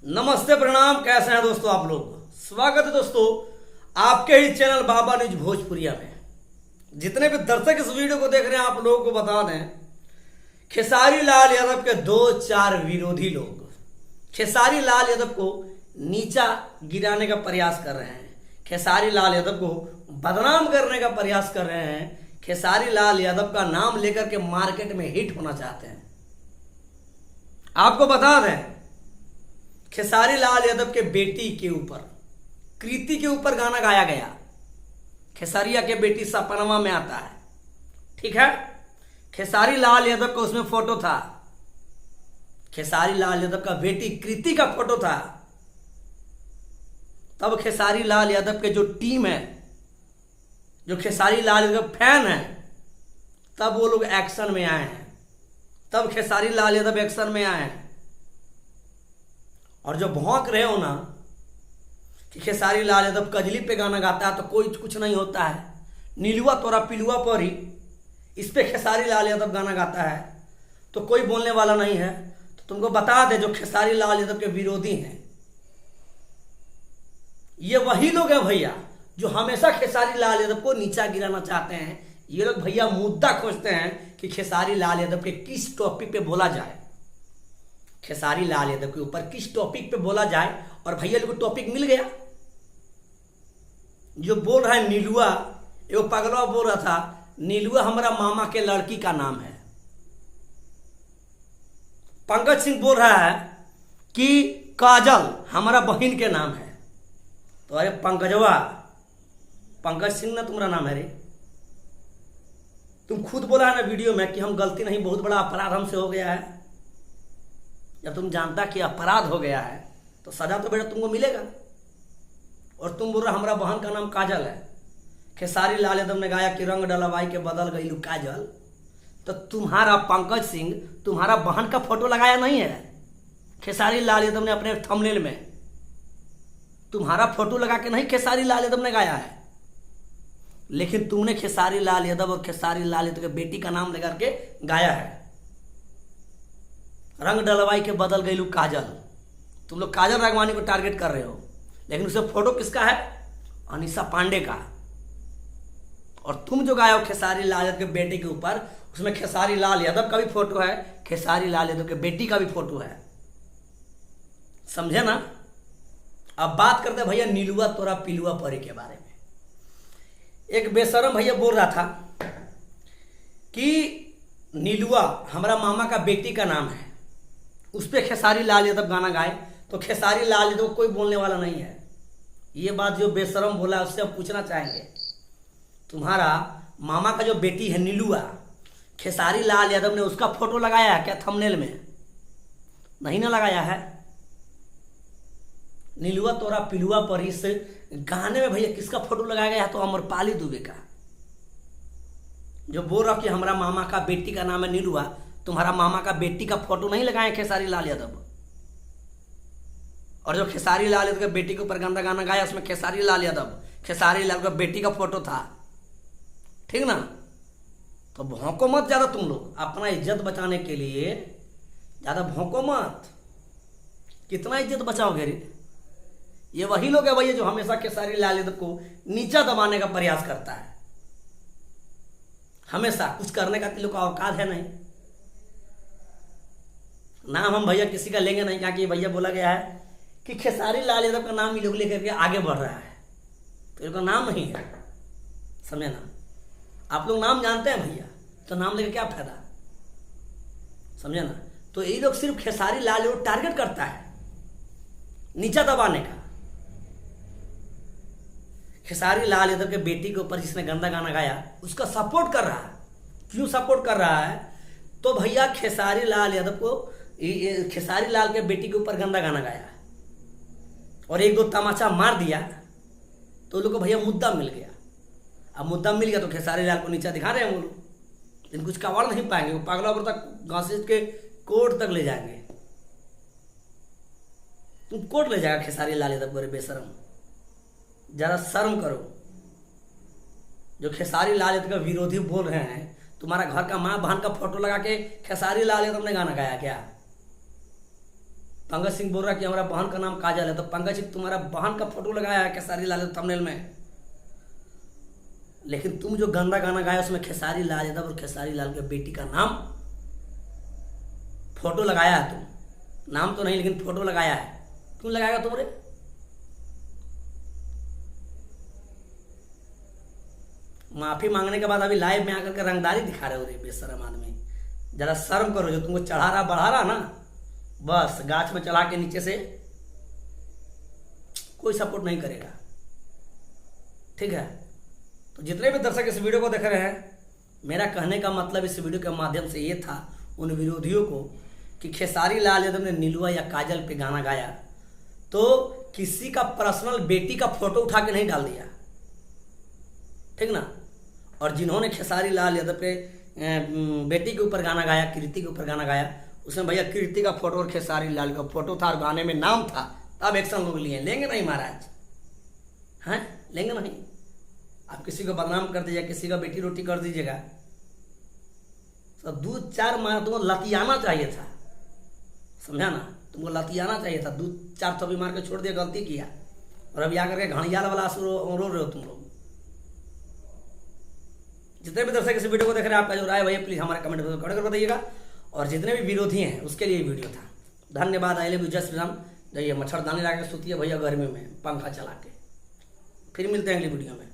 नमस्ते प्रणाम, कैसे हैं दोस्तों आप लोग। स्वागत है दोस्तों आपके ही चैनल बाबा न्यूज भोजपुरिया में। जितने भी दर्शक इस वीडियो को देख रहे हैं आप लोगों को बता दें, खेसारी लाल यादव के 2-4 विरोधी लोग खेसारी लाल यादव को नीचा गिराने का प्रयास कर रहे हैं, खेसारी लाल यादव को बदनाम करने का प्रयास कर रहे हैं, खेसारी लाल यादव का नाम लेकर के मार्केट में हिट होना चाहते हैं। आपको बता दें, खेसारी लाल यादव के बेटी के ऊपर, कृति के ऊपर गाना गाया गया। खेसारिया के बेटी सपनवा में आता है, ठीक है। खेसारी लाल यादव का उसमें फोटो था, खेसारी लाल यादव का बेटी कृति का फोटो था। तब खेसारी लाल यादव के जो टीम है, जो खेसारी लाल यादव फैन है, तब वो लोग एक्शन में आए हैं। तब खेसारी लाल यादव एक्शन में आए हैं। और जो भौंक रहे हो ना कि खेसारी लाल यादव कजली पे गाना गाता है तो कोई कुछ नहीं होता है, नीलुआ तोरा पिलुआ पर ही इस पे खेसारी लाल यादव गाना गाता है तो कोई बोलने वाला नहीं है। तो तुमको बता दे, जो खेसारी लाल यादव के विरोधी हैं, ये वही लोग हैं भैया जो हमेशा खेसारी लाल यादव को नीचा गिराना चाहते हैं। ये लोग भैया मुद्दा खोजते हैं कि खेसारी लाल यादव के किस टॉपिक पे बोला जाए, खेसारी लाल यादव के ऊपर किस टॉपिक पे बोला जाए। और भैया लोग को टॉपिक मिल गया। जो बोल रहा है नीलुआ, वो पगला बोल रहा था नीलुआ हमारा मामा के लड़की का नाम है। पंकज सिंह बोल रहा है कि काजल हमारा बहन के नाम है। तो अरे पंकजवा, पंकज सिंह ना तुम्हारा नाम है रे। तुम खुद बोला है ना वीडियो में कि हम गलती नहीं, बहुत बड़ा अपराध हमसे हो गया है। जब तुम जानता कि अपराध हो गया है तो सजा तो बेटा तुमको मिलेगा। और तुम बोल रहा हमारा बहन का नाम काजल है। खेसारी लाल यादव ने गाया कि रंग डलवाई के बदल गई लू काजल। तो तुम्हारा पंकज सिंह तुम्हारा बहन का फोटो लगाया नहीं है खेसारी लाल यादव ने अपने थंबनेल में, तुम्हारा फोटो लगा के नहीं खेसारी लाल यादव ने गाया है। लेकिन तुमने खेसारी लाल यादव और खेसारी लाल यादव के बेटी का नाम लेकर के गाया है, रंग डलवाई के बदल गई लू काजल। तुम लोग काजल राघवानी को टारगेट कर रहे हो, लेकिन उसे फोटो किसका है? अनीसा पांडे का। और तुम जो गाए हो खेसारी लाल यादव के बेटे के ऊपर, उसमें खेसारी लाल यादव का भी फोटो है, खेसारी लाल यादव के बेटी का भी फोटो है। समझे ना। अब बात करते हैं भैया नीलुआ तोरा पिलुआ परी के बारे में। एक बेशरम भैया बोल रहा था कि नीलुआ हमारा मामा का बेटी का नाम है, उस पर खेसारी लाल यादव गाना गाए तो खेसारी लाल यादव कोई बोलने वाला नहीं है। ये बात जो बेशरम बोला उससे हम पूछना चाहेंगे, तुम्हारा मामा का जो बेटी है नीलुआ, खेसारी लाल यादव ने उसका फोटो लगाया है क्या थंबनेल में? नहीं ना लगाया है। नीलुआ तोरा पिलुआ पर इस गाने में भैया किसका फोटो लगाया गया है? तो अमरपाली दुबे का। जो बोल रहा कि हमारा मामा का बेटी का नाम है नीलुआ, तुम्हारा मामा का बेटी का फोटो नहीं लगाए खेसारी लाल यादव। और जो खेसारी लाल यादव के बेटी के ऊपर गंदा गाना गाया उसमें खेसारी लाल यादव, खेसारी लाल का बेटी का फोटो था, ठीक ना। तो भौंको मत ज्यादा, तुम लोग अपना इज्जत बचाने के लिए ज्यादा भौंको मत। कितना इज्जत बचाओगे रे? ये वही लोग है भैया जो हमेशा खेसारी लाल यादव को नीचा दबाने का प्रयास करता है। हमेशा कुछ करने का लोग का औकात है नहीं। नाम हम भैया किसी का लेंगे नहीं, क्योंकि भैया बोला गया है कि खेसारी लाल यादव का नाम ये लोग लेकर के आगे बढ़ रहा है, तो इनका नाम नहीं है। समझे ना। आप लोग नाम जानते हैं भैया, तो नाम लेकर क्या फायदा? समझे ना। तो ये लोग सिर्फ खेसारी लाल यादव टारगेट करता है नीचा दबाने का। खेसारी लाल यादव के बेटी के ऊपर जिसने गंदा गाना गाया उसका सपोर्ट कर रहा है। क्यों सपोर्ट कर रहा है? तो भैया खेसारी लाल यादव को, खेसारी लाल के बेटी के ऊपर गंदा गाना गाया और 1-2 तमाचा मार दिया तो लोग को भैया मुद्दा मिल गया। अब मुद्दा मिल गया तो खेसारी लाल को नीचा दिखा रहे हैं वो लोग, लेकिन कुछ कवर नहीं पाएंगे। वो पागला पर तक घसीट के कोर्ट तक ले जाएंगे। तुम कोर्ट ले जाएगा खेसारी लाल यादव को? बेशरम, जरा शर्म करो। जो खेसारी लाल यादव का विरोधी बोल रहे हैं, तुम्हारा घर का माँ बहन का फोटो लगा के खेसारी लाल यादव ने गाना गाया क्या? पंकज सिंह बोल रहा है कि हमारा बहन का नाम काजल है, तो पंकज सिंह तुम्हारा बहन का फोटो लगाया है खेसारी लाल यादव थंबनेल में, लेकिन तुम जो गंदा गाना गाया उसमें खेसारी लाल यादव और खेसारी लाल के बेटी का नाम फोटो लगाया है तुम, नाम तो नहीं लेकिन फोटो लगाया है। क्यों लगाएगा तुम रे? माफी मांगने के बाद अभी लाइव में आकर के रंगदारी दिखा रहे हो रे बेशरम आदमी। जरा शर्म करो, जो तुमको चढ़ा रहा बढ़ा रहा ना, बस गाछ में चढ़ा के नीचे से कोई सपोर्ट नहीं करेगा, ठीक है। तो जितने भी दर्शक इस वीडियो को देख रहे हैं, मेरा कहने का मतलब इस वीडियो के माध्यम से ये था उन विरोधियों को कि खेसारी लाल यादव ने नीलुआ या काजल पे गाना गाया तो किसी का पर्सनल बेटी का फोटो उठा के नहीं डाल दिया, ठीक ना। और जिन्होंने खेसारी लाल यादव पे बेटी के ऊपर गाना गाया, कीर्ति के ऊपर गाना गाया, उसमें भैया कीर्ति का फोटो और खेसारी लाल का फोटो था और गाने में नाम था, तब एक्शन लोग लिए। लेंगे नहीं महाराज, हैं? लेंगे नहीं। आप किसी को बदनाम कर दीजिएगा, किसी का बेटी रोटी कर दीजिएगा, तो 2-4 मार तुमको लतियाना चाहिए था, समझा ना। तुमको लतियाना चाहिए था, 2-4 थप्पी मार के छोड़ दिया, गलती किया, और अभी आकर के घड़ियाल वाला रो रहे हो तुम लोग। जितने भी दर्शक इस वीडियो को देख रहे हैं, आपका जो राय भैया प्लीज हमारे कमेंट में कर बताइएगा, और जितने भी विरोधी हैं उसके लिए वीडियो था। धन्यवाद। आई लव यू, जय श्री राम। जाइए मच्छरदानी ला के सोतिए भैया गर्मी में पंखा चला के। फिर मिलते हैं अगली वीडियो में।